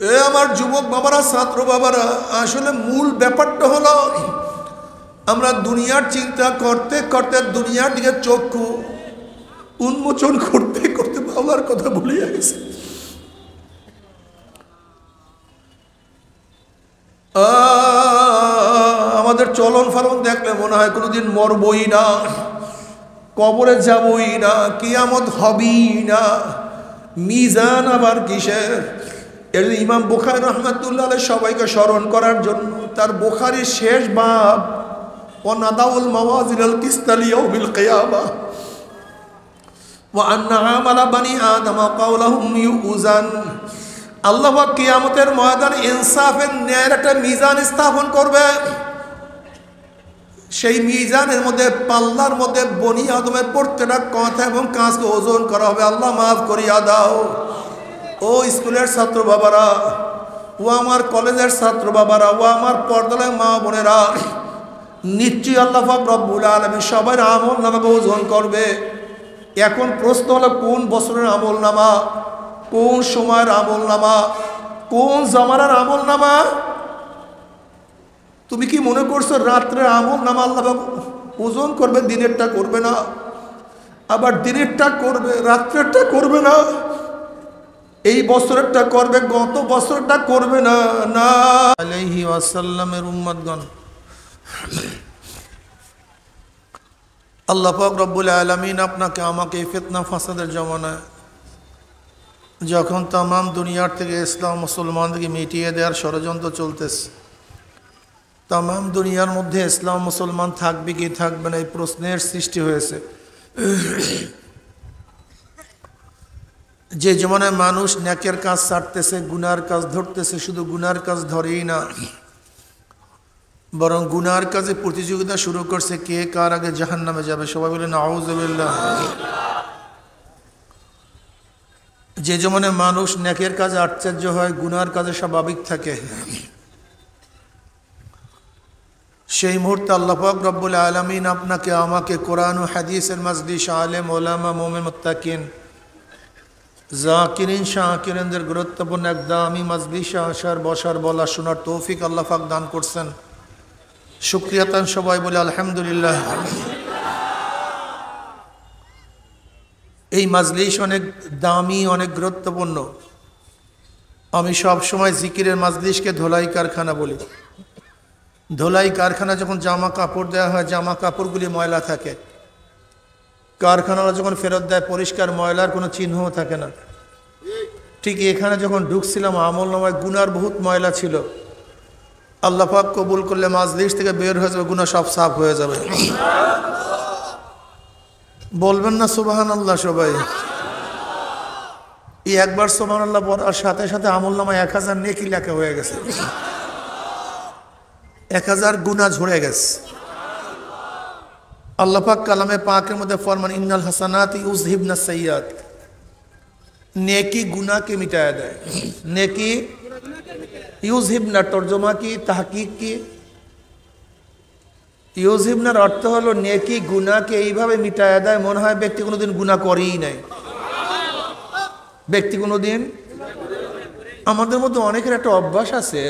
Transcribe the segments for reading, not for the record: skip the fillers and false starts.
আমার যুবক বাবারা, ছাত্র বাবারা, আসলে মূল ব্যাপারটা হলো আমরা দুনিয়ার চিন্তা করতে করতে দুনিয়ার দিকে চক্ষু উন্মোচন করতে করতে বাবার কথা ভুলিয়ে গেছে। আমাদের চলন ফলন দেখলে মনে হয় কোনোদিন মরবই না, কবরে যাবই না, কিয়ামত হবেই না, মিজান আবার কিসের। এর ইমাম বুখারী রাহমাতুল্লাহ আলাইহি সবাইকে স্মরণ করার জন্য তার বুখারীর শেষ বাব ওয়া নাদাউল মাওয়াজিনাল কিসতা লিয়াউমিল কিয়ামাহ ওয়া আন্না আমালা বানি আদম কাওলাহুম ইউজান। আল্লাহ পাক কিয়ামতের ময়দানে ইনসাফের ন্যায়ের একটা মিজান স্থাপন করবে। সেই মিজানের মধ্যে, পাল্লার মধ্যে বনি আদমের প্রত্যেকটা কথা এবং কাজকে ওজন করা হবে। আল্লাহ মাফ করিয়া দাও। ও স্কুলের ছাত্র বাবারা, ও আমার কলেজের ছাত্র বাবারা, ও আমার পর্দার মা বোনেরা, নিশ্চয়ই আল্লাহ পাক রব্বুল আলামিন সবার আমল নামাকে ওজন করবে। এখন প্রশ্ন হলো, কোন বছরের আমল নামা, কোন সময়ের আমল নামা, কোন জামানার আমল নামা? তুমি কি মনে করছো রাত্রের আমল নামা আল্লাহ পাক ওজন করবে? দিনেরটা করবে না, আবার দিনেরটা করবে, রাত্রেরটা করবে না। এই বছরেরটা করবে, গত বছরটা করবে না। না আলাইহি ওয়াসাল্লামের উম্মতগণ, আল্লাহ পাক রব্বুল আলামিন আপনাকে আমাকে এই ফিতনা ফাসাদের জমানায়, যখন তামাম দুনিয়ার থেকে ইসলাম মুসলমানদেরকে মিটিয়ে দেওয়ার ষড়যন্ত্র চলতেছে, তামাম দুনিয়ার মধ্যে ইসলাম মুসলমান থাকবে কি থাকবে না এই প্রশ্নের সৃষ্টি হয়েছে। যে জমানায় মানুষ নেকের কাজ ছাড়তেছে, গুনার কাজ ধরতেছে, শুধু গুনার কাজ ধরেই না, বরং গুনার কাজে প্রতিযোগিতা শুরু করছে, কে কার আগে জাহান্নামে যাবে। সবাই বলে নাউযুবিল্লাহ। যে জমানায় মানুষ নেকের কাজে আশ্চর্য হয়, গুনার কাজে স্বাভাবিক থাকে, সেই মুহূর্তে আল্লাহ পাক রব্বুল আলামিন আপনাকে আমাকে কোরআন ও হাদিসের মাজলিস, আলেম ওলামা, মুমিন মুত্তাকিন, জাকিরিন শাকিরিনদের গুরুত্বপূর্ণ এক দামি মাজলিসে আসার, বসার, বলা, শোনার তৌফিক আল্লাহ পাক দান করছেন। শুকরিয়া তান সবাই বলে আলহামদুলিল্লাহ। এই মাজলিস অনেক দামি, অনেক গুরুত্বপূর্ণ। আমি সব সময় জিকিরের মাজলিসকে ধোলাই কারখানা বলি। ধোলাই কারখানা যখন জামা কাপড় দেওয়া হয়, জামা কাপড়গুলি ময়লা থাকে, কারখানারা যখন ফেরত দেয় পরিষ্কার, ময়লার কোনো চিহ্নও থাকে না। ঠিক এখানে যখন ঢুকছিলাম আমল নামায় গুনার বহুত ময়লা ছিল। আল্লাহ পাক কবুল করলে মাজলিস থেকে বের হয়ে যাবে, গুনাহ সব সাফ হয়ে যাবে। বলবেন না সুবহানাল্লাহ সবাই? এই একবার সুবহানাল্লাহ বলার সাথে সাথে আমল নামায় 1000 নেকি লেখা হয়ে গেছে, 1000 গুনাহ ঝরে গেছে। আল্লাহ পাক কালামে পাকের মধ্যে ফরমান, ইন্নাল হাসানাতি ইউযহিবনাস সাইয়্যাত। নেকি গুনাহকে মিটায়া দেয়। নেকি ইউযহিবনা, তরজমা কি, তাহকিক কি? ইউযহিবনার অর্থ হলো নেকি গুনাহকে এইভাবে মিটায়া দেয়, মনে হয় ব্যক্তি কোনোদিন গুনাহ করেই নাই। ব্যক্তি কোনোদিন, আমাদের মধ্যে অনেকের একটা অভ্যাস আছে,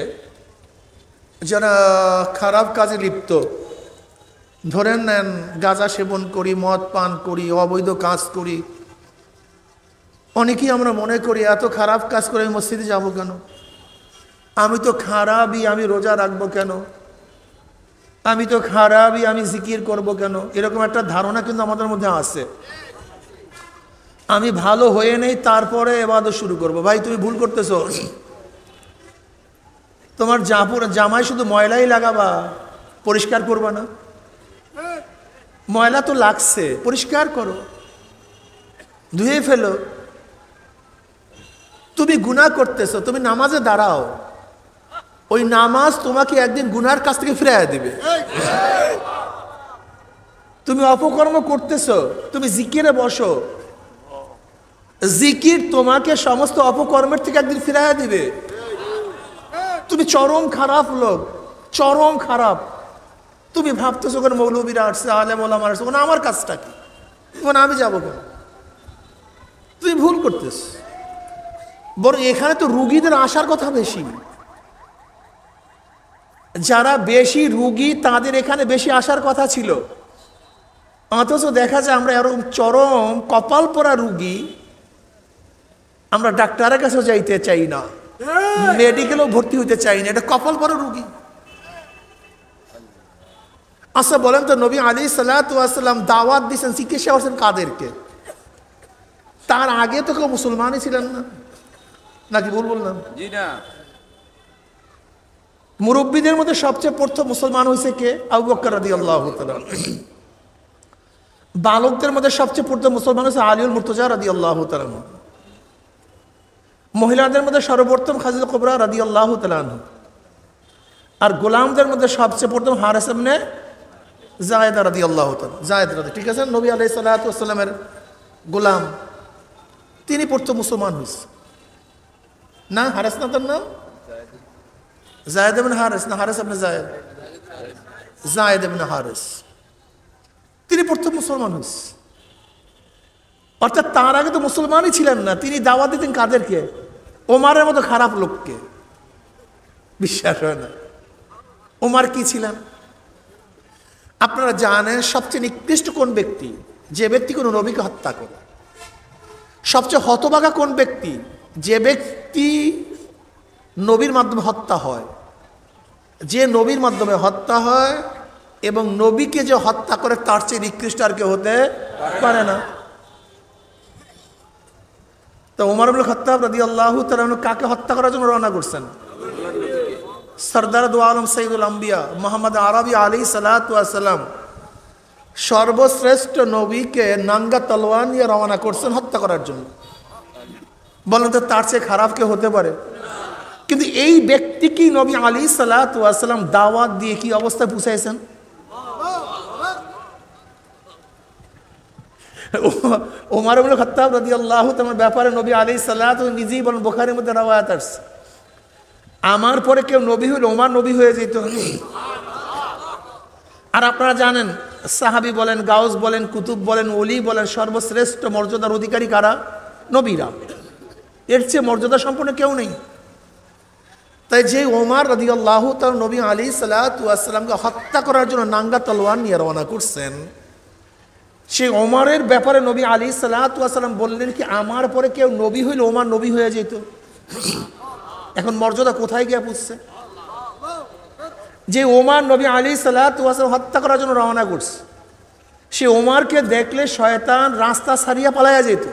যারা খারাপ কাজে লিপ্ত, ধরেন নেন গাঁজা সেবন করি, মদ পান করি, অবৈধ কাজ করি, অনেকেই আমরা মনে করি এত খারাপ কাজ করে আমি মসজিদে যাবো কেন, আমি তো খারাপই, আমি রোজা রাখবো কেন, আমি তো খারাপই, আমি জিকির করব কেন। এরকম একটা ধারণা কিন্তু আমাদের মধ্যে আছে। আমি ভালো হয়ে নেই তারপরে ইবাদত শুরু করব। ভাই তুমি ভুল করতেছো। তোমার জামাই শুধু ময়লাই লাগাবা, পরিষ্কার করবা না? ময়লা তো লাগছে, পরিষ্কার করো, ধুয়ে ফেলো। তুমি গুনাহ করতেছো, তুমি নামাজে দাঁড়াও, ওই নামাজ তোমাকে একদিন গুনার কাছ থেকে ফিরিয়ে দিবে। তুমি অপকর্ম করতেছো, তুমি জিকিরে বসো, জিকির তোমাকে সমস্ত অপকর্মের থেকে একদিন ফিরিয়ে দিবে। তুমি চরম খারাপ লোক, চরম খারাপ, তুমি ভাবতেছো ওখানে মৌলবীরা আসছে, আলেম ওলামা আসছে, ওখানে আমার কাজটা কি, ওখানে আমি যাবো কেন? তুমি ভুল করতেছ। বরং এখানে তো রুগীদের আসার কথা বেশি, যারা বেশি রুগী তাদের এখানে বেশি আসার কথা ছিল। অথচ দেখা যায় আমরা এরকম চরম কপাল পরা রুগী, আমরা ডাক্তারের কাছেও যাইতে চাই না, মেডিকেলেও ভর্তি হইতে চাই না, এটা কপাল পরা রুগী। আচ্ছা বলেন তো, নবী আলাইহিস সালাতু ওয়াস সালাম দাওয়াত দিয়েছেন, চিকিৎসা করছেন কাদেরকে? তার আগে তো কেউ মুসলমানই ছিলেন না, নাকি ভুল বললাম? জি না। মুরব্বীদের মধ্যে সবচেয়ে প্রথম মুসলমান হয়েছে কে? আবু বকর রাদিয়াল্লাহু তাআলা। বালকদের মধ্যে সবচেয়ে প্রথম মুসলমান হয়েছে আলীউল মুর্তজা রাদিয়াল্লাহু তাআলা। মহিলাদের মধ্যে সর্বপ্রথম খাদিজা কুবরা রাদিয়াল্লাহু তাআলা। আর গোলামদের মধ্যে সবচেয়ে প্রথম হারিস ইবনে যায়েদ রাদিয়াল্লাহু তাআলা। যায়েদ রাদি, ঠিক আছে, নবী আলাইহিস সালাতু ওয়াস সালামের গোলাম, তিনি প্রথম মুসলমান হয়েছে না? হারিস না তার নাম? যায়েদ ইবনে হারিস না হারিস ইবনে যায়েদ? যায়েদ ইবনে হারিস, তিনি প্রথম মুসলমান হয়েছে। অর্থাৎ তার আগে তো মুসলমানই ছিলেন না, তিনি দাওয়াত দিতেন কাদেরকে? ওমারের মতো খারাপ লোককে। বিশ্বাস হয় না? ওমার কি ছিলেন? আপনারা জানেন সবচেয়ে নিকৃষ্ট কোন ব্যক্তি? যে ব্যক্তি কোনো নবীকে হত্যা করে। সবচেয়ে হতভাগা কোন ব্যক্তি? যে ব্যক্তি নবীর মাধ্যমে হত্যা হয়। যে নবীর মাধ্যমে হত্যা হয় এবং নবীকে যে হত্যা করে তার চেয়ে নিকৃষ্ট আর কেউ হতে পারে না। তো ওমর ইবনে খাত্তাব রাদিয়াল্লাহু তাআলা কাকে হত্যা করার জন্য রওনা করছেন? সরদার দু আলম সৈয়দুল আম্বিয়া মুহাম্মদ আরবি আলাইহিস সালাতু ওয়াস সালাম সর্বশ্রেষ্ঠ নবীকে নাঙ্গা তলোয়ার নিয়ে রওনা করছেন হত্যা করার জন্য। বলেন তো তার চেয়ে খারাপ কে হতে পারে? কিন্তু এই ব্যক্তিকেই নবী আলাইহিস সালাতু ওয়াস সালাম দাওয়াত দিয়ে কি অবস্থায় পৌঁছাইছেন? ওমর ইবনে খাত্তাব রাদিয়াল্লাহু তাআলার ব্যাপারে নবী আলাইহিস সালাতু নিজেই বলেন, বুখারীর মধ্যে রওয়ায়াত আছে, আমার পরে কেউ নবী হইলে ওমর নবী হয়ে যেত। আর আপনারা জানেন সাহাবী বলেন, গাউস বলেন, কুতুব বলেন, ওলি বলেন, সর্বশ্রেষ্ঠ মর্যাদার অধিকারী কারা? নবীরা। এর চেয়ে মর্যাদা সম্পন্ন কেউ নেই। তাই যে ওমর রাদিয়াল্লাহু তাআলা নবী আলাইহিস সালাতু ওয়াস সালামকে হত্যা করার জন্য নাঙ্গা তলোয়ার নিয়ে রওনা করছেন, সেই ওমরের ব্যাপারে নবী আলাইহিস সালাতু ওয়াস সালাম বললেন কি, আমার পরে কেউ নবী হইলে ওমর নবী হয়ে যেত। এখন মর্যাদা কোথায় গিয়ে পৌঁছছে? যে ওমর নবী আলাইহিস সালাতু ওয়াস সালাম হত্যা করার জন্য রওনা করছে, সে ওমরকে দেখলে শয়তান রাস্তা ছাড়িয়ে পালায়া যেত।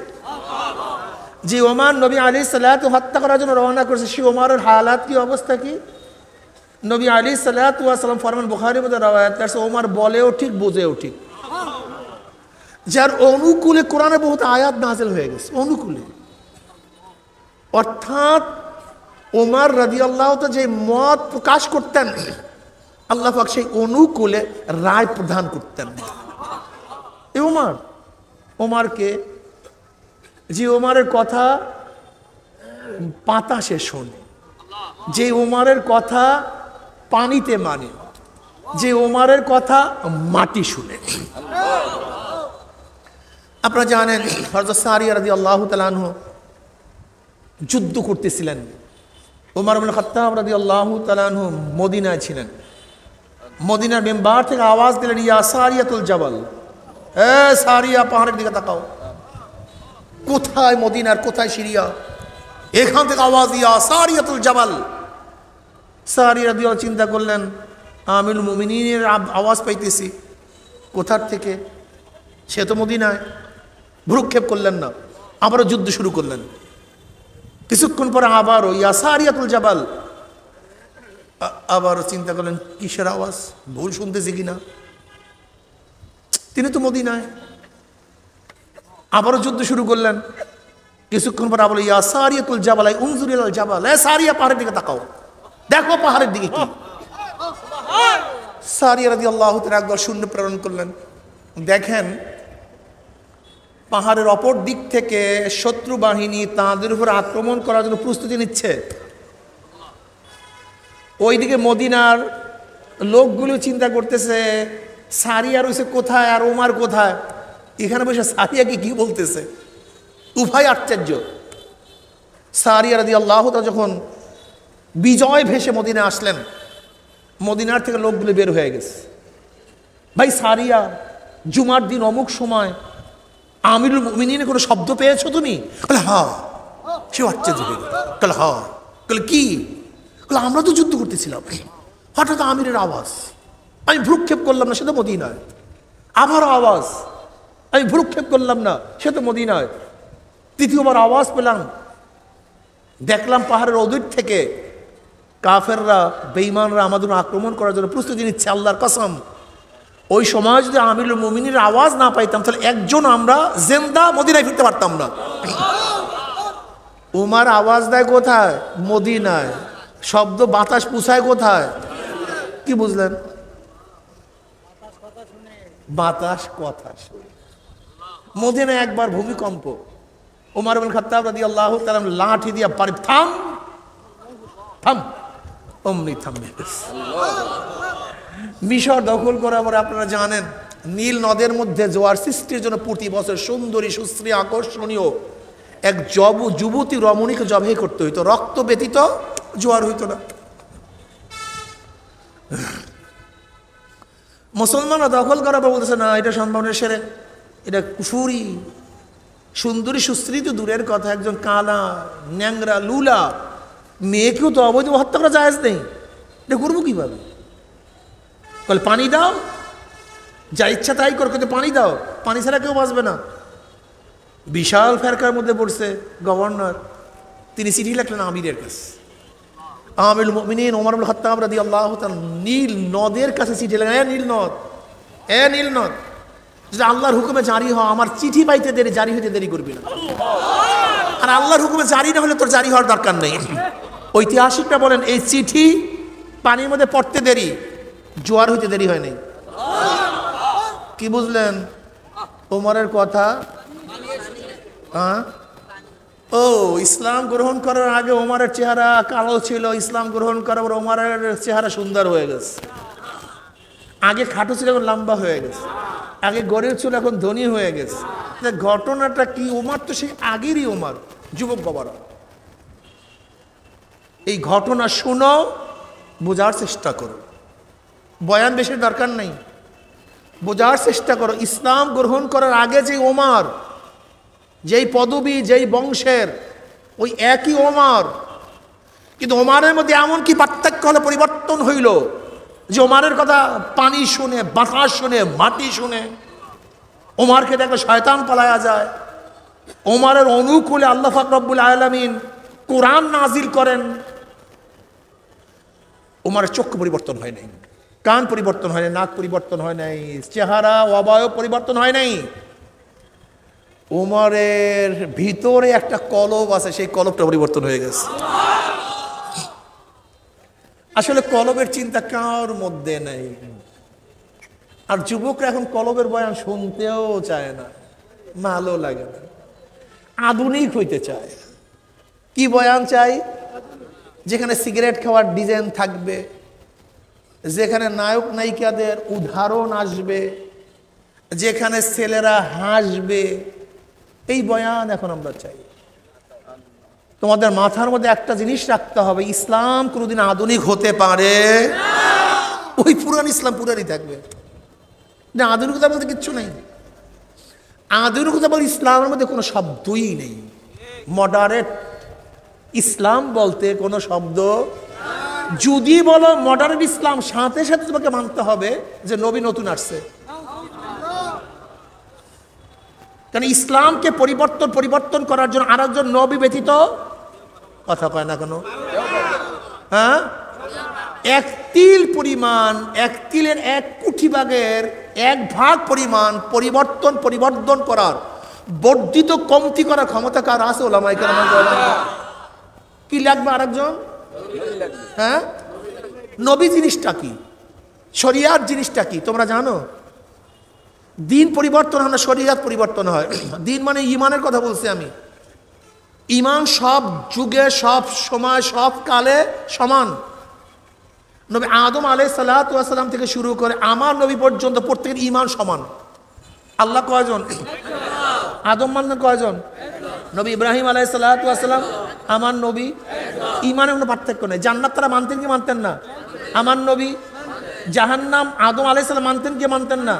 যে ওমর নবী আলাইহিস সালাতু হত্যা করার জন্য রওনা করছে, সে ওমরের হালাত কি, অবস্থা কি? নবী আলাইহিস সালাতু ওয়াস সালাম ফরমান, বুখারীর মধ্যে রওয়ায়াত আছে, ওমর বলেও ঠিক বোঝেও ঠিক। যার অনুকূলে কোরআনে বহুত আয়াত নাযিল হয়ে গেছে, অনুকূলে। অর্থাৎ ওমর রাদিয়াল্লাহু তাআলা যে মত প্রকাশ করতেন, আল্লাহ পাক সেই অনুকূলে রায় প্রদান করতেন। এই ওমরকে, যে ওমরের কথা বাতাসে শোনে, যে ওমরের কথা পানিতে মানে, যে ওমরের কথা মাটি শুনে। আপনারা জানেন হযরত সারিয়া রাদিয়াল্লাহু তাআলা আনহু যুদ্ধ করতেছিলেন। ওমর ইবনে খাত্তাব রাদিয়াল্লাহু তাআলা আনহু মদিনায় ছিলেন। মদিনার মিম্বার থেকে আওয়াজ দিলেন, ইয়া সারিয়াতুল জাবাল, এ সারিয়া, পাহাড়ের দিকে তাকাও। কোথায় মদিনার, কোথায় সিরিয়া? এখান থেকে আওয়াজ, ইয়া সারিয়াতুল জাবাল। সারিয়া রাদিয়াল্লাহু চিন্তা করলেন, আমিরুল মুমিনিনের আওয়াজ পাইতেছি, কোথার থেকে? সে তো মদিনায়। ভ্রুক্ষেপ করলেন না, আবারও যুদ্ধ শুরু করলেন। কিছুক্ষণ পরে আবারও ইয়া সারিয়াতুল জাবাল। আবারও চিন্তা করলেন, কিসের আওয়াজ, ভুল শুনতেছি কিনা, তিনি তো মদিনায়। আবারও যুদ্ধ শুরু করলেন। কিছুক্ষণ পরে আবার ইয়া সারিয়াতুল জাবাল, উনজুর ইলাল জাবাল, এ সারিয়া, পাহাড়ের দিকে তাকাও, দেখো পাহাড়ের দিকে কি। সারিয়া রাদিয়াল্লাহু তাআলা একবার শূন্য প্রেরণ করলেন, দেখেন পাহাড়ের অপর দিক থেকে শত্রু বাহিনী তাদের উপর আক্রমণ করার জন্য প্রস্তুতি নিচ্ছে। ওইদিকে মদিনার লোকগুলো চিন্তা করতেছে, সারিয়া রয়েছে কোথায় আর ওমর কোথায়। এখানে বসে সারিয়াকে কি বলতেছে, উভয় আশ্চর্য। সারিয়া রাদিয়াল্লাহু তাআলা যখন বিজয় ভেসে মদিনায় আসলেন, মদিনার থেকে লোকগুলো বের হয়ে গেছে। ভাই সারিয়া, জুমার দিন অমুক সময় আমিরুল মুমিনিনের কোনো শব্দ পেয়েছো তুমি? বলে হ্যাঁ। সে আশ্চর্য হয়ে গেল, বলে হ্যাঁ। বলে কি? বলে আমরা তো যুদ্ধ করতেছিলাম, হঠাৎ আমিরের আওয়াজ, আমি ভ্রুক্ষেপ করলাম না, সে তো মদিনায়। আবারও আওয়াজ, আমি ভ্রুক্ষেপ করলাম না, সে তো মদিনায়। তৃতীয়বার আওয়াজ পেলাম, দেখলাম পাহাড়ের অদূর থেকে কাফেররা, বেঈমানরা আমাদের আক্রমণ করার জন্য প্রস্তুতি নিচ্ছে। আল্লাহর কসম, ওই সময় যদি আমিরুল মুমিনের আওয়াজ না পাইতাম তাহলে একজন আমরা জিন্দা মদিনায় ফিরতে পারতাম না। উমার আওয়াজ দেয় কোথায়? মদিনায়। শব্দ বাতাস পুছায় কোথায়? কি বুঝলেন? বাতাস কথা শুনে। মদিনায় একবার ভূমিকম্প, ওমর ইবনে খাত্তাব রাদিয়াল্লাহু তাআলা লাঠি দিয়া পারে, থাম থাম, অমনি থামবে। মিশর দখল করার পরে আপনারা জানেন নীল নদের মধ্যে জোয়ার সৃষ্টির জন্য প্রতি বছর সুন্দরী, সুশ্রী, আকর্ষণীয় এক যুবতী রমণীকে জবাই করতে হইতো, রক্ত ব্যতীত জোয়ার হইতো না। মুসলমানরা দখল করার পর বলতেছে না, এটা সম্ভাবনা সেরে, এটা কুফুরি। সুন্দরী সুশ্রী তো দূরের কথা, একজন কালা ন্যাংরা লুলা মেয়েকেও তো অবৈধ হত্যা করা জায়েজ নেই, এটা করবো কিভাবে? বলে পানি দাও, যা ইচ্ছা তাই কর, কিন্তু পানি দাও, পানি ছাড়া কেউ বাঁচবে না। বিশাল ফেরকার মধ্যে পড়ছে গভর্নর, তিনি চিঠি লিখলেন আমিরের কাছে। আমিরুল মুমিনিন ওমর ইবনে খাত্তাব রাদিয়াল্লাহু তাআলা নীল নদের কাছে চিঠি লিখলেন, এ নীল নদ, এ নীল নদ, যদি আল্লাহর হুকুমে জারি হয়, আমার চিঠি পাইতে দেরি, জারি হইতে দেরি করবি না। আর আল্লাহর হুকুমে জারি না হলে তোর জারি হওয়ার দরকার নেই। ঐতিহাসিকরা বলেন এই চিঠি পানির মধ্যে পড়তে দেরি, জোয়ার হইতে দেরি হয় নাই। কি বুঝলেন ওমরের কথা? ও, ইসলাম গ্রহণ করার আগে ওমরের চেহারা কালো ছিল, ইসলাম গ্রহণ করার পর ওমরের চেহারা সুন্দর হয়ে গেছে। আগে খাটো ছিল, এখন লম্বা হয়ে গেছে। আগে গরিব ছিল, এখন ধনী হয়ে গেছে। ঘটনাটা কি? ওমর তো সেই আগেরই ওমর, যুবক বাবারা। এই ঘটনা শুনো, বোঝার চেষ্টা করো, বয়ান বেশি দরকার নেই, বোঝার চেষ্টা করো। ইসলাম গ্রহণ করার আগে যে ওমর, যেই পদবী, যেই বংশের, ওই একই ওমর, কিন্তু ওমরের মধ্যে এমন কি পার্থক্য হলে পরিবর্তন হইল যে ওমরের কথা পানি শুনে, বাতাস শুনে, মাটি শুনে ওমরকে দেখে শয়তান পালায়া যায়। ওমরের অনুকূলে আল্লাহ পাক রব্বুল আলামিন কোরআন নাজিল করেন। ওমরের চক্ষু পরিবর্তন হয় নাই, কান পরিবর্তন হয় নাই, নাক পরিবর্তন হয় নাই, চেহারা অবয়ব পরিবর্তন হয় নাই। ওমরের ভিতরে একটা কলব আছে, সেই কলবটা পরিবর্তন হয়ে গেছে। আসলে কলবের চিন্তা কার মধ্যে নেই। আর যুবকরা এখন কলবের বয়ান শুনতেও চায় না, ভালো লাগে না, আধুনিক হইতে চায়। কি বয়ান চাই? যেখানে সিগারেট খাওয়ার ডিজাইন থাকবে, যেখানে নায়ক নায়িকাদের উদাহরণ আসবে, যেখানে ছেলেরা হাসবে, এই বয়ান এখন আমরা চাই। তোমাদের মাথার মধ্যে একটা জিনিস রাখতে হবে, ইসলাম কোনোদিন আধুনিক হতে পারে, ওই পুরান ইসলাম পুরানই থাকবে না। আধুনিকতা বলতে কিচ্ছু নেই। আধুনিকতা বলতে ইসলামের মধ্যে কোনো শব্দই নেই। মডারেট ইসলাম বলতে কোনো শব্দ, যদি বলো মডারেট ইসলাম, সাথে সাথে তোমাকে মানতে হবে যে নবী নতুন আসছে। কারণ ইসলামকে পরিবর্তন করার জন্য আরেকজন নবী ব্যতীত কথা কয় না কেন? হ্যাঁ, এক তিল পরিমাণ, এক তিলের 1 কোটি ভাগের 1 ভাগ পরিমাণ পরিবর্তন করার, বর্ধিত কমতি করার ক্ষমতা কার আছে? ওলামায়ে কেরাম। কি লাগবে আরেকজন? হ্যাঁ, নবী জিনিসটা কি, শরিয়াত জিনিসটা কি তোমরা জানো? দিন পরিবর্তন হয় না, শরিয়াত পরিবর্তন হয়। দিন মানে ইমানের কথা বলছি আমি। ইমান সব যুগে, সব সময়, সব কালে সমান। নবী আদম আলাইহিস সালাতু ওয়াস সালাম থেকে শুরু করে আমার নবী পর্যন্ত প্রত্যেকের ইমান সমান। আল্লাহ কয়জন? আদম মানলেন কয়জন? নবী ইব্রাহিম আলাইহিস সালাতু ওয়াস সালাম আমার নবী, ইমানে কোনো পার্থক্য নেই। জান্নাত তারা মানতেন কি মানতেন না? আমার নবী। জাহান্নাম আদম আলাইহিস সালাম মানতেন কি মানতেন না?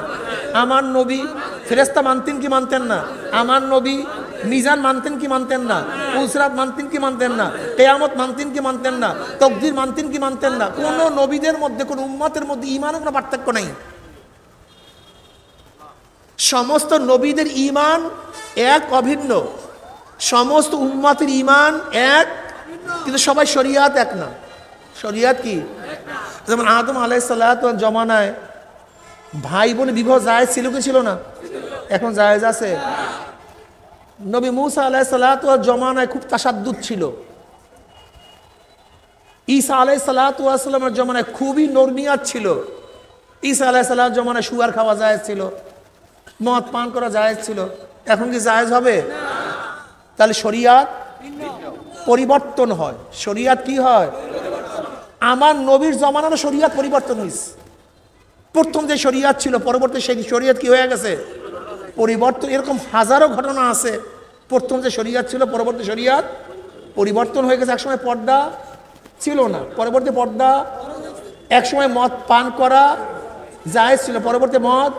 আমার নবী। ফেরেশতা মানতেন কি মানতেন না? আমার নবী। মিজান মানতেন কি মানতেন না? পুলসিরাত মানতেন কি মানতেন না? কিয়ামত মানতেন কি মানতেন না? তাকদীর মানতেন কি মানতেন না? কোন নবীদের মধ্যে, কোন উম্মতের মধ্যে ইমানে কোনো পার্থক্য নেই। সমস্ত নবীদের ঈমান এক, অভিন্ন। সমস্ত উম্মতের ঈমান এক, কিন্তু সবাই শরিয়াত এক না। শরিয়াত কি? যেমন আদম আলাইহিস সালাতু জমানায় ভাই বোন বিবাহ জায়েজ ছিল কি ছিল না? এখন জায়েজ আছে। নবী মুসা আলাইহিস সালাতু জমানায় খুব তাশাদ্দুদ ছিল। ঈসা আলাইহিস সালাতু ওয়াসসালামের জমানায় খুবই নরমিয়াত ছিল। ঈসা আলাইহিস সালাম জমানায় শুয়ার খাওয়া জায়েজ ছিল, মদ পান করা জায়েজ ছিল। এখন কি জায়েজ হবে? তাহলে শরিয়াত পরিবর্তন হয়। শরিয়াত কি হয়? আমার নবীর জমানার শরিয়াত পরিবর্তন হয়েছে। প্রথম যে শরিয়াত ছিল, পরবর্তী সেই শরিয়াত কি হয়ে গেছে? পরিবর্তন। এরকম হাজারো ঘটনা আছে। প্রথম যে শরিয়াত ছিল, পরবর্তী শরিয়াত পরিবর্তন হয়ে গেছে। একসময় পর্দা ছিল না, পরবর্তী পর্দা। একসময় মদ পান করা জায়েজ ছিল, পরবর্তী মদ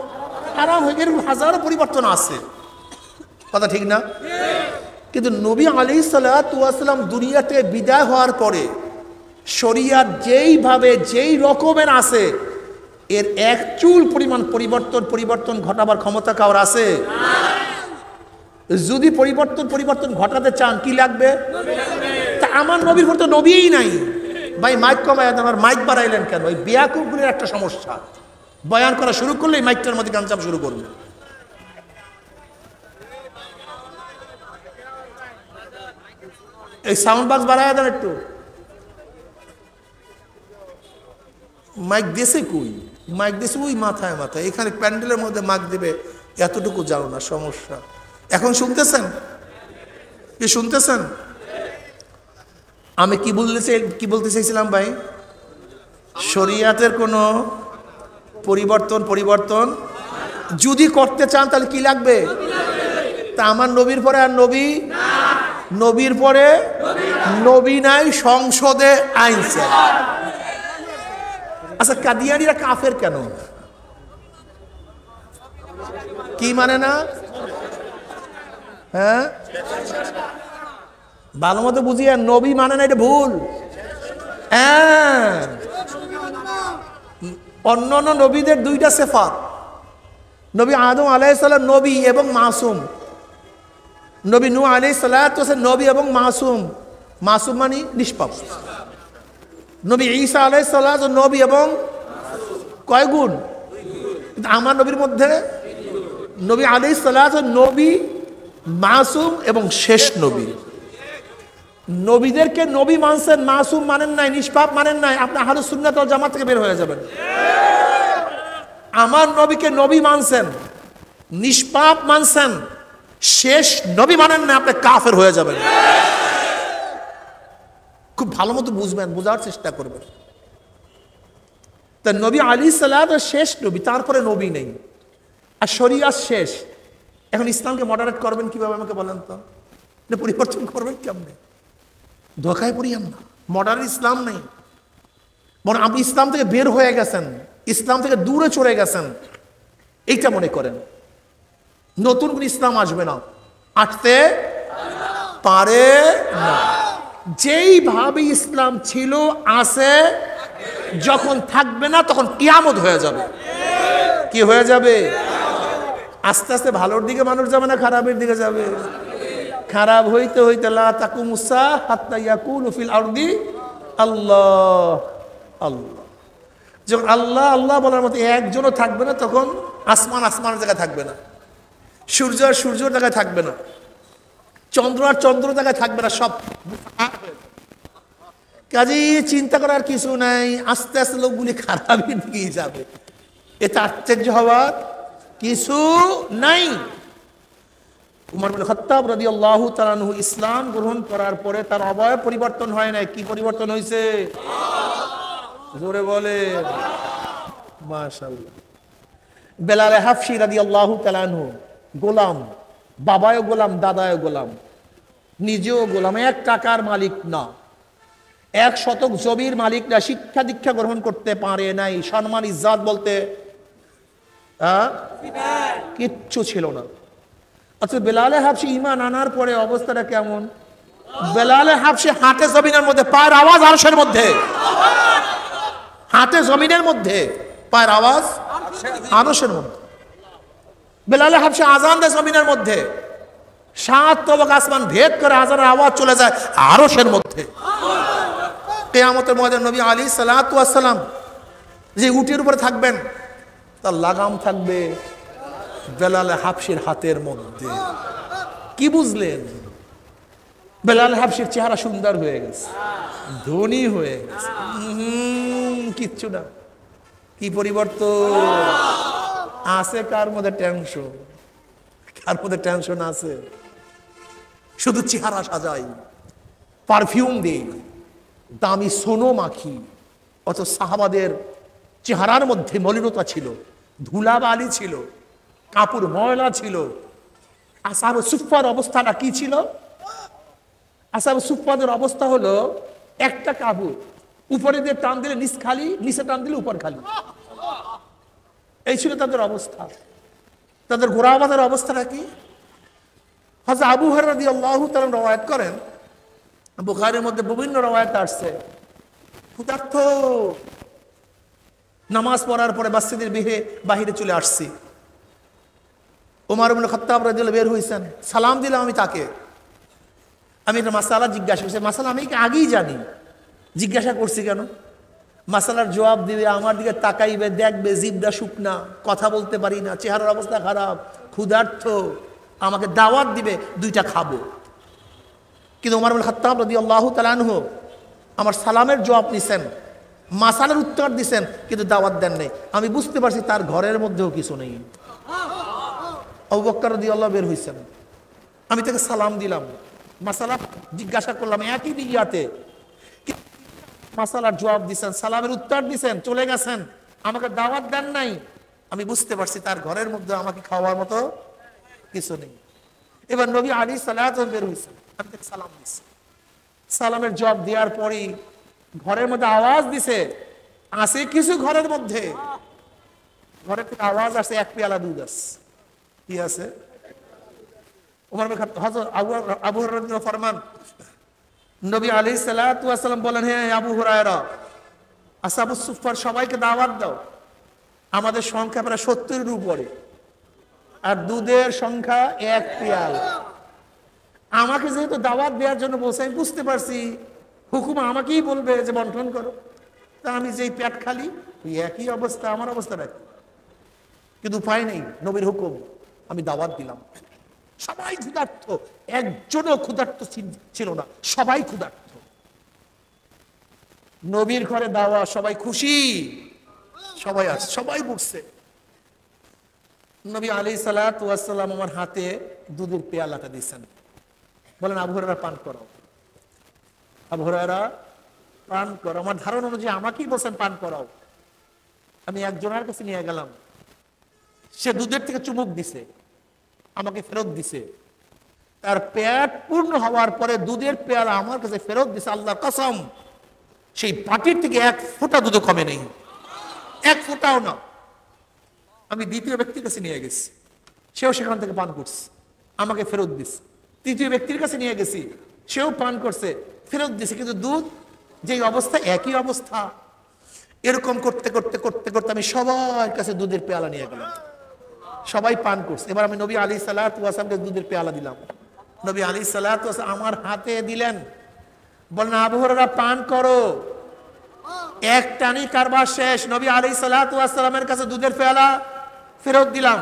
হারাম হয়ে গেছে। এরকম হাজারো পরিবর্তন আছে, কথা ঠিক না? কিন্তু নবী আলাইহিস সালাতু ওয়াস সালাম দুনিয়াতে বিদায় হওয়ার পরে শরিয়াত যেইভাবে যেই রকমের আছে, এর এক চুল পরিমাণ পরিবর্তন ঘটাবার ক্ষমতা কার আছে? যদি পরিবর্তন ঘটাতে চান কি লাগবে? তা আমার নবীর পর তো নবীই নাই। ভাই মাইক কমায়, আমার মাইক বাড়াইলেন কেন? ওই বেয়াকুবগুলির একটা সমস্যা। বয়ান করা শুরু করলে এই মাইকটার মধ্যে গান চাপ শুরু করবে। এই সাউন্ড বক্স বাড়ায় দেন একটু। মাইক দেশে কই? মাইক দেশে ওই মাথায় মাথায়, এখানে প্যান্ডেলের মধ্যে মাইক দেবে এতটুকু জানো না, সমস্যা। এখন শুনতেছেন? কি শুনতেছেন? আমি কি বলতে চাইছিলাম ভাই? শরিয়াতের কোনো পরিবর্তন যদি করতে চান তাহলে কি লাগবে? তা আমার নবীর পরে আর নবী, নবীর পরে নবী নাই, সংসদে আইনছে। আচ্ছা, কাদিয়ানীরা কাফের কেন? কি মানে না? হ্যাঁ, ভালো মতো বুঝিয়ে, নবী মানে না, এটা ভুল। হ্যাঁ, অন্যান্য নবীদের দুইটা সিফাত। নবী আদম আলাইহিস সালাম নবী এবং মাসুম। নবী নূহ আলাইহিস সালাতু ওয়াস সালাম নবী এবং মাসুম। মাসুম মানে নিষ্পাপ। নবী ঈসা আলাইহিস সালাম নবী এবং কয় গুণ? আমার নবীর মধ্যে নবী আলাইহিস সালাম নবী, মাসুম এবং শেষ নবী। নবীদেরকে নবী মানছেন, মাসুম মানেন নাই, নিষ্পাপ মানেন নাই, আপনি আহলুস সুন্নাত ওয়াল জামাত থেকে বের হয়ে যাবেন। আমার নবীকে নবী মানছেন, নিষ্পাপ মানছেন, শেষ নবী মানেন না, আপনি কাফের হয়ে যাবেন। খুব ভালো মতো বুঝবেন, বোঝার চেষ্টা করবেন। তা নবী আলাইহিস সালাম শেষ নবী, তারপরে নবী নেই, আর শরিয়াত শেষ। এখন ইসলামকে মডারেট করবেন কিভাবে আমাকে বলেন তো? পরিবর্তন করবেন কেমনে? ধোকায় পড়িয়েন না। মডার্ন ইসলাম নেই, বরং আপনি ইসলাম থেকে বের হয়ে গেছেন, ইসলাম থেকে দূরে চলে গেছেন, এইটা মনে করেন। নতুন কোন ইসলাম আসবে না, আসতে পারে না। যেইভাবে ইসলাম ছিল আছে, যখন থাকবে না তখন কিয়ামত হয়ে যাবে। কি হয়ে যাবে? আস্তে আস্তে ভালোর দিকে মানুষ যাবে না খারাপের দিকে যাবে? খারাপ হইতে হইতে লা তাকুমুস সাআহ হাত্তা ইয়াকুলু ফিল আরদি আল্লাহ আল্লাহ। যখন আল্লাহ আল্লাহ বলার মতো একজনও থাকবে না, তখন আসমান আসমানের জায়গায় থাকবে না, সূর্য আর সূর্যের জায়গায় থাকবে না, চন্দ্র আর চন্দ্রের জায়গায় থাকবে না, সব। কাজেই চিন্তা করার কিছু নাই, আস্তে আস্তে লোকগুলি খারাপের দিকেই যাবে, এতে আশ্চর্য হওয়ার কিছু নাই। উমর ইবনে খাত্তাব রাদিয়াল্লাহু তাআলা আনহু ইসলাম গ্রহণ করার পরে তার অবয়ব পরিবর্তন হয় নাই। কি পরিবর্তন হয়েছে? জোরে বলে মাশাআল্লাহ। বেলাল হাফসি রাদিয়াল্লাহু তাআলা আনহু গোলাম, বাবায়ও গোলাম, দাদায়ও গোলাম। নিজেও গোলাম, 1 টাকার মালিক না, 1 শতক জমির মালিক না, শিক্ষা দীক্ষা গ্রহণ করতে পারে নাই, সম্মান ইজ্জত বলতে কিচ্ছু ছিল না। আচ্ছা, বেলালে হাবশি ঈমান আনার পরে অবস্থাটা কেমন? বেলালে হাবশি হাতে জমিনের মধ্যে, পায়ের আওয়াজ আরশের মধ্যে, হাতে জমিনের মধ্যে, পায়ের আওয়াজ আরশের মধ্যে। বেলালে হাবশি আজান দেয় জমিনের মধ্যে, 7 তবক আসমান ভেদ করে আজানের আওয়াজ চলে যায় আরশের মধ্যে। কিয়ামতের ময়দানে নবী আলাইহিস সালাতু ওয়াস সালাম যে উটের উপরে থাকবেন, তার লাগাম থাকবে বেলালে হাবশির হাতের মধ্যে। কি বুঝলেন? বেলাল হাবশির চেহারা সুন্দর হয়ে গেছে, ধনী হয়ে গেছে, কিচ্ছু না। কি পরিবর্তন আছে? কার মধ্যে টেনশন? কার মধ্যে টেনশন আছে? শুধু চেহারা সাজাই, পারফিউম দেই, দামি সোনো মাখি, অত সাহাবাদের চেহারার মধ্যে মলিনতা ছিল, ধুলাবালি ছিল, কাপড় ময়লা ছিল। আসহাবে সুফফার অবস্থাটা কি ছিল? আসহাবে সুফফাদের অবস্থা হলো একটা কাপড় উপরে দিয়ে টান দিলে নিচ খালি, নিচে টান দিলে উপর খালি, এই ছিল তাদের অবস্থা। তাদের গোরাবাদের অবস্থাটা কি? হযরত আবু হুরায়রা রাদিয়াল্লাহু তাআলা রওয়ায়াত করেন, বুখারীর মধ্যে বিভিন্ন রওয়ায়াত আসছে, ক্ষুধার্ত, নামাজ পড়ার পরে মসজিদের বাহিরে চলে আসছি। ওমর ইবনে খাত্তাব রাদিয়াল্লাহু বের হইছেন, সালাম দিলাম আমি তাকে। আমি একটা মাসালা জিজ্ঞাসা করছি, মাসালা আমি কি আগেই জানি, জিজ্ঞাসা করছি কেন? মাসালার জবাব দিবে, আমার দিকে তাকাইবে, দেখবে জিভটা শুকনা, কথা বলতে পারি না, চেহারার অবস্থা খারাপ, ক্ষুধার্ত, আমাকে দাওয়াত দিবে, 2টা খাবো। কিন্তু ওমর ইবনে খাত্তাব রাদিয়াল্লাহু তাআলা আনহু আমার সালামের জবাব নিছেন, মাসালার উত্তর দিছেন, কিন্তু দাওয়াত দেন নাই। আমি বুঝতে পারছি তার ঘরের মধ্যেও কিছু নেই। আবু বকর রাদিয়াল্লাহু বের হইছেন, আমি তাকে সালাম দিলাম, মাসালা জিজ্ঞাসা করলাম একই দিয়াতে, মাসালার জবাব দিছেন, সালামের উত্তর দিছেন, চলে গেছেন, আমাকে দাওয়াত দেন নাই। আমি বুঝতে পারছি তার ঘরের মধ্যে আমাকে খাওয়ার মতো কিছু নেই। এবার নবী আলাইহিস সালাতু বের হইছেন, আমি তাকে সালাম দিছি, সালামের জবাব দেওয়ার পরই ঘরের মধ্যে আওয়াজ দিছে, আছে কিছু ঘরের মধ্যে, ঘরের থেকে আওয়াজ আসে, 1 পেয়ালা দুধ আছে। কি আছে? ওমর ইবনে খাত্তাব, হযরত আবু হুরায়রা রাদিয়াল্লাহু ফরমান, নবী আলাইহিস সালাতু ওয়াস সালাম বলেন, হে আবু হুরায়রা, আসহাবুস সুফফার সবাইকে দাওয়াত দাও, আমাদের সংখ্যা প্রায় 70-এর উপরে, আর দুধের সংখ্যা 1 পেয়ালা। আমাকে যেহেতু দাওয়াত দেওয়ার জন্য বলছে, আমি বুঝতে পারছি হুকুম আমাকেই বলবে যে বন্টন করো, তা আমি যেই পেট খালি, একই অবস্থা, আমার অবস্থাটা কি? কিন্তু উপায় নেই, নবীর হুকুম, আমি দাওয়াত দিলাম। সবাই ক্ষুধার্ত, একজনও ক্ষুধার্ত ছিল না, সবাই ক্ষুধার্ত। নবীর ঘরে দাওয়া, সবাই খুশি, সবাই আসছে, সবাই বসছে। নবী আলাইহিস সালাতু ওয়াস সালাম আমার হাতে দুধের পেয়ালাটা দিয়েছেন, বলেন আবু হুরায়রা পান করো। আবু হুরায়রা পান করো, আমার ধারণা অনুযায়ী আমাকেই বলছেন পান করাও। আমি একজনের কাছে নিয়ে গেলাম, সে দুধের থেকে চুমুক দিছে, আমাকে ফেরত দিছে। তার পেট পূর্ণ হওয়ার পরে দুধের পেয়ালা আমার কাছে ফেরত দিছে, আল্লাহর কসম, সেই পাটির থেকে 1 ফোঁটা দুধ কমে নেই, 1 ফোঁটাও না। আমি দ্বিতীয় ব্যক্তির কাছে নিয়ে গেছি, সেও সেখান থেকে পান করছে, আমাকে ফেরত দিছে। তৃতীয় ব্যক্তির কাছে নিয়ে গেছি, সেও পান করছে, ফেরত দিছে, কিন্তু দুধ যেই অবস্থা একই অবস্থা। এরকম করতে করতে করতে করতে আমি সবার কাছে দুধের পেয়ালা নিয়ে গেলাম, সবাই পান করছে। এবার আমি নবী আলাইহিস সালাতু ওয়াস সালামকে দুধের পেয়ালা দিলাম। নবী আলাইহিস সালাতু ওয়াস সালাম আমার হাতে দিলেন, বললেন আবু হুরায়রা পান করো। এক টানি কারবার শেষ, নবী আলাইহিস সালাতু ওয়াস সালামের কাছে দুধের পেয়ালা ফেরত দিলাম।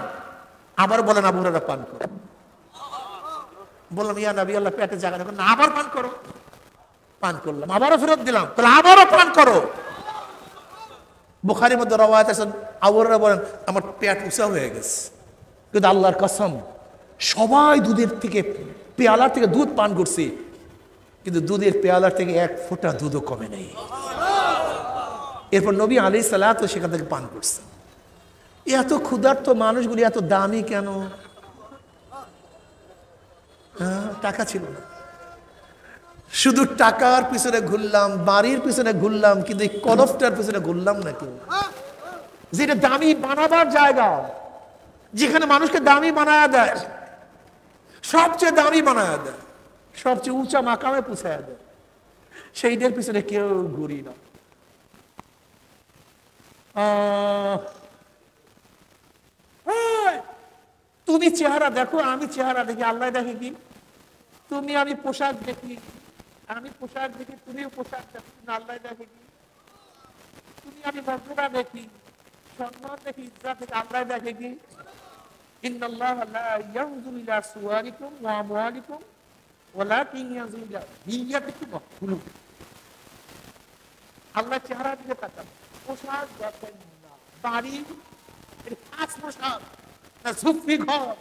আবার বলেন আবু হুরায়রা পান করো। বললাম ইয়া নবী আল্লাহ, পেটে জায়গা না, আবার পান করো। পান করলাম, আবারও ফেরত দিলাম, তাহলে আবারও পান করো। বুখারীর মধ্যে রওয়ায়াত আছে, আবু হুরায়রা বলেন আমার পেট উঁচা হয়ে গেছে, কিন্তু আল্লাহর কসম সবাই দুধের থেকে, পেয়ালার থেকে দুধ পান করছে, কিন্তু দুধের পেয়ালার থেকে 1 ফোঁটা দুধও কমে নেই। এরপর নবী আলাইহিস সালাতু সেখান থেকে পান করছে। এত ক্ষুধার্ত মানুষগুলি এত দামি কেন? টাকা ছিল না, শুধু টাকার পিছনে ঘুরলাম, বাড়ির পিছনে ঘুরলাম, কিন্তু এই কলফটার পিছনে ঘুরলাম না কেউ। যেটা দামি বানাবার জায়গা, যেখানে মানুষকে দামি বানায় দেয়, সবচেয়ে দামি বানায় দেয়, সবচেয়ে উঁচা মাকামে পৌঁছায় দেয়, সেইটার পিছনে কেউ ঘুরি না। তুমি চেহারা দেখো, আমি চেহারা দেখি, আল্লাহ দেখে কি? তুমি আমি পোশাক দেখি, আমি পোশাক দেখি, তুমিও পোশাক দেখো, আল্লাহ দেখে কি? তুমি আমি মর্যাদা দেখি, সম্মান দেখি, ইজ্জত দেখি, আল্লাহ দেখে কি? ইন্নাল্লাহা লা ইয়ানজুরু ইলা সুওয়ারিকুম ওয়া আমওয়ালিকুম ওয়ালাকিন ইয়ানজুরু ইলা নিয়াতিকুম ওয়া কুলুবিকুম। আল্লাহ চেহারা দিকে তাকান, পোশাক দেখেন না, বাড়ি এর খাস পোশাক না, ঝুপড়ি ঘর,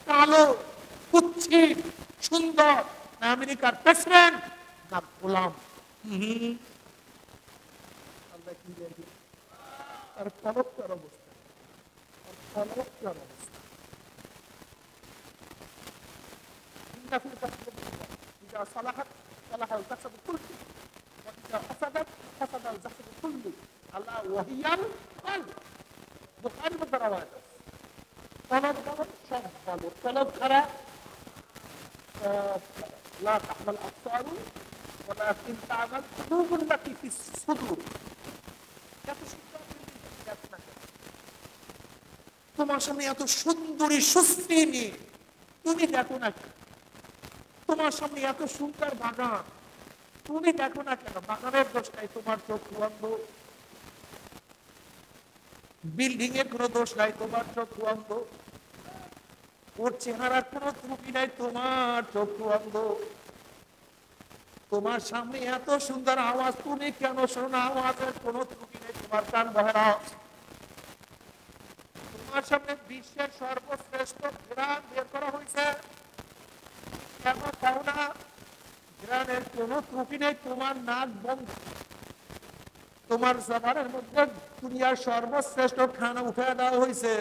কালো কুচ্ছিত সুন্দর না, আমেরিকার প্রেসিডেন্ট না গোলাম। আল্লাহ কি দেখে? তার পরোক্ষর অবস্থা, তার পরোক্ষর অবস্থা। إذا صلحت صلح الجسد كله وإذا فسدت فسد الجسد كله ألا وهي القلب। বুখারী মধ্যে রওয়ায়াত আছে, কলব ভালো সব ভালো, কলব খারাপ লা তাহমাল আবসার ওয়ালাকিন তা'মাল কুলুবুল লাতী ফিস সুদূর। এত সুন্দর তোমার সামনে এত সুন্দরী সুশ্রী, তুমি দেখো না কেন? তোমার সামনে এত সুন্দর বাগান, তুমি দেখো না কেন? বাগানের দোষ নাই, তোমার চোখ অন্ধ। বিল্ডিং এর কোনো দোষ নাই, তোমার চোখ অন্ধ। ওর চেহারার কোনো ত্রুটি নাই, তোমার চোখ অন্ধ। তোমার সামনে এত সুন্দর আওয়াজ, তুমি কেন শোনো না? আওয়াজের কোনো ত্রুটি নেই, তোমার কান বহেরা। তোমার সামনে বিশ্বের সর্বশ্রেষ্ঠ ঘ্রাণ বের করা হয়েছে, কেন পাও না? ঘ্রাণের কোনো ত্রুটি নেই, তোমার নাক বন্ধ। তোমার জবানের মধ্যে দুনিয়ার সর্বশ্রেষ্ঠ খানা উঠে দেওয়া হয়েছে,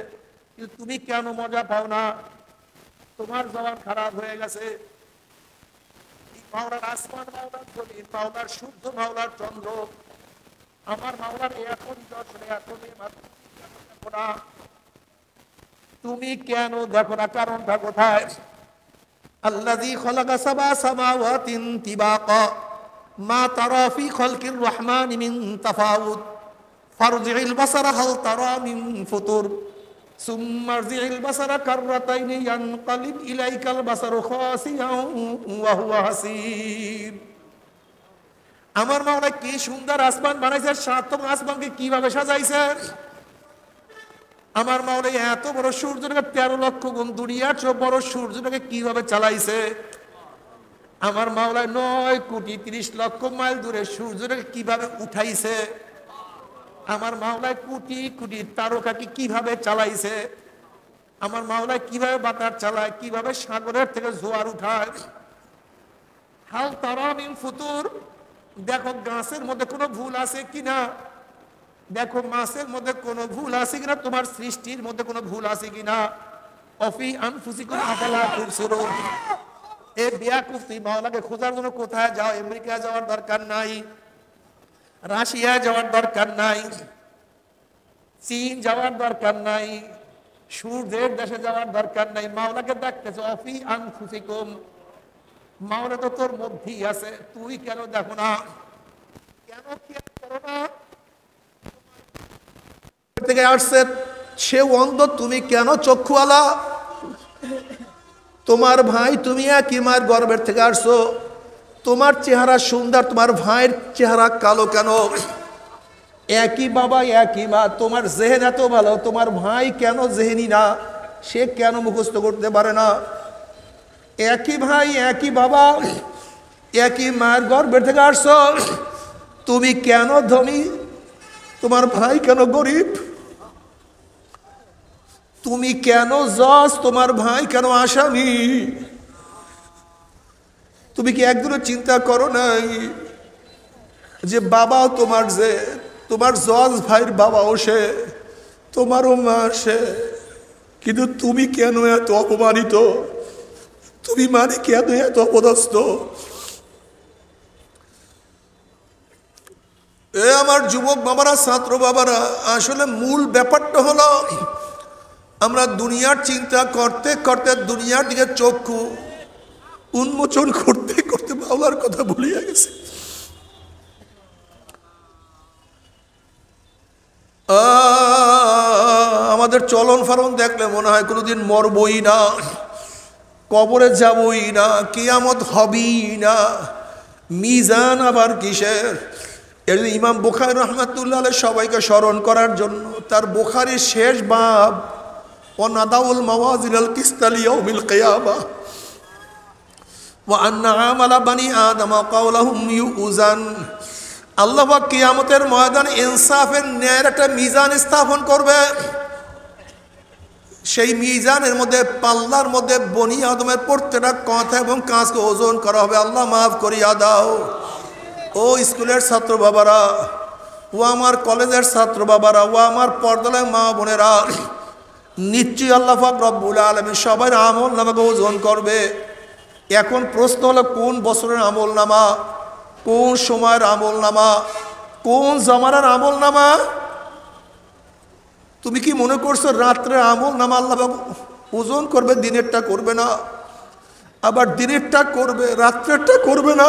কিন্তু তুমি কেন মজা পাও না? তোমার জবান খারাপ হয়ে গেছে। মাওলার আসমান, মাওলার জমিন, মাওলার সূর্য, মাওলার চন্দ্র, আমার মাওলার এখন দর্শনে এখন দেখো না, তুমি কেন দেখো না? কারণটা কোথায়? আল্লাযী খালাকা সাবআ সামাওয়াতিন তিবাকা মা তারা ফি খালকির রহমানি মিন তাফাউত ফারজি'ল বাসারা হাল তারা মিন ফুতুর সুম্মা আরজি'ল বাসারা কাররাতাইনি ইয়ানকালিব ইলাইকাল বাসারু খাসিয়ান ওয়া হুয়া হাসীর। আমার মাওলা কি সুন্দর আসমান বানাইছে, সাতম আসমানকে কিভাবে সাজাইছে! আমার মাওলা এত বড় সূর্যটাকে 13 লক্ষ গুণ দুনিয়ার চেয়ে বড় সূর্যটাকে কিভাবে চালাইছে! আমার মাওলা 9 কোটি 30 লক্ষ মাইল দূরে সূর্যটাকে কিভাবে উঠাইছে! আমার মাওলা কোটি কোটি তারকাকে কিভাবে চালাইছে! আমার মাওলা কিভাবে বাতাস চালায়, কিভাবে সাগরের থেকে জোয়ার উঠায়! হাল তারা মিন ফুতুর, দেখো গাছের মধ্যে কোনো ভুল আছে কিনা, দেখো মাছের মধ্যে কোনো ভুল আছে কিনা, তোমার সৃষ্টির মধ্যে কোনো ভুল আছে কিনা। অফি আনফুসিকুম আফালা তুবসিরুন। এই বেয়াকুফি মাওলাকে খোঁজার জন্য কোথায় যাও? আমেরিকা যাওয়ার দরকার নাই, রাশিয়া যাওয়ার দরকার নাই, চীন যাওয়ার দরকার নাই, সূর্যের দেশে যাওয়ার দরকার নাই। মাওলাকে দেখতেছে অফি আনফুসিকুম, মাওলা তো তোর মধ্যেই আছে, তুই কেন দেখো না? কেন খেয়াল করো না? থেকে আসছে সে অন্ধ, তুমি কেন চক্ষুওয়ালা? তোমার ভাই, তুমি একই মায়ের গর্ভের থেকে আসছো, তোমার চেহারা সুন্দর, তোমার ভাইয়ের চেহারা কালো কেন? একই বাবা একই মা, তোমার জেহেন এত ভালো, তোমার ভাই কেন জেহেনি না? সে কেন মুখস্থ করতে পারে না? একই ভাই একই বাবা একই মায়ের গর্ভের থেকে আসছো, তুমি কেন ধনী, তোমার ভাই কেন গরিব? তুমি কেন জজ, তোমার ভাই কেন আসামি? তুমি কি একদিনও চিন্তা করো নাই যে বাবাও তোমার, যে তোমার জজ ভাইয়ের বাবাও সে, তোমারও মা সে, কিন্তু তুমি কেন এত অপমানিত? তুমি মানে কেন এত অপদস্থ? এ আমার যুবক বাবারা, ছাত্র বাবারা, আসলে মূল ব্যাপারটা হলো আমরা দুনিয়ার চিন্তা করতে করতে দুনিয়ার দিকে চক্ষু উন্মোচন করতে করতে বাউলার কথা ভুলিয়া গেছে। আমাদের চলন ফারণ দেখলে মনে হয় কোনোদিন মরবই না, কবরে যাবই না, কিয়ামত হবেই না, মিজান আবার কিসের। এর ইমাম বুখারী রাহমাতুল্লাহ আলাইহি সবাইকে স্মরণ করার জন্য তার বুখারীর শেষ বাব ও নাদাউল মাওয়াজিনাল কিসতা লিয়াউমিল কিয়ামা ওয়া আন্না আমালা বানি আদম কাওলাহুম ইউজান। আল্লাহ পাক কিয়ামতের ময়দানে ইনসাফের ন্যায়ের একটা মিজান স্থাপন করবে। সেই মিজানের মধ্যে, পাল্লার মধ্যে বনি আদমের প্রত্যেকটা কথা এবং কাজকে ওজন করা হবে। আল্লাহ মাফ করিয়া দাও। ও স্কুলের ছাত্র বাবারা, ও আমার কলেজের ছাত্র বাবারা, ও আমার পর্দায় মা বোনেরা, নিশ্চয়ই আল্লাহ পাক রব্বুল আলামিন সবার আমল নামাকে ওজন করবে। এখন প্রশ্ন হলো, কোন বছরের আমল নামা, কোন সময়ের আমল নামা, কোন জামানার আমল নামা? তুমি কি মনে করছো রাত্রে আমল নামা আল্লাহ ওজন করবে? দিনেরটা করবে না, আবার দিনেরটা করবে, রাত্রেরটা করবে না,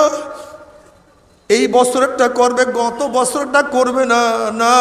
এই বছরেরটা করবে, গত বছরটা করবে না। না।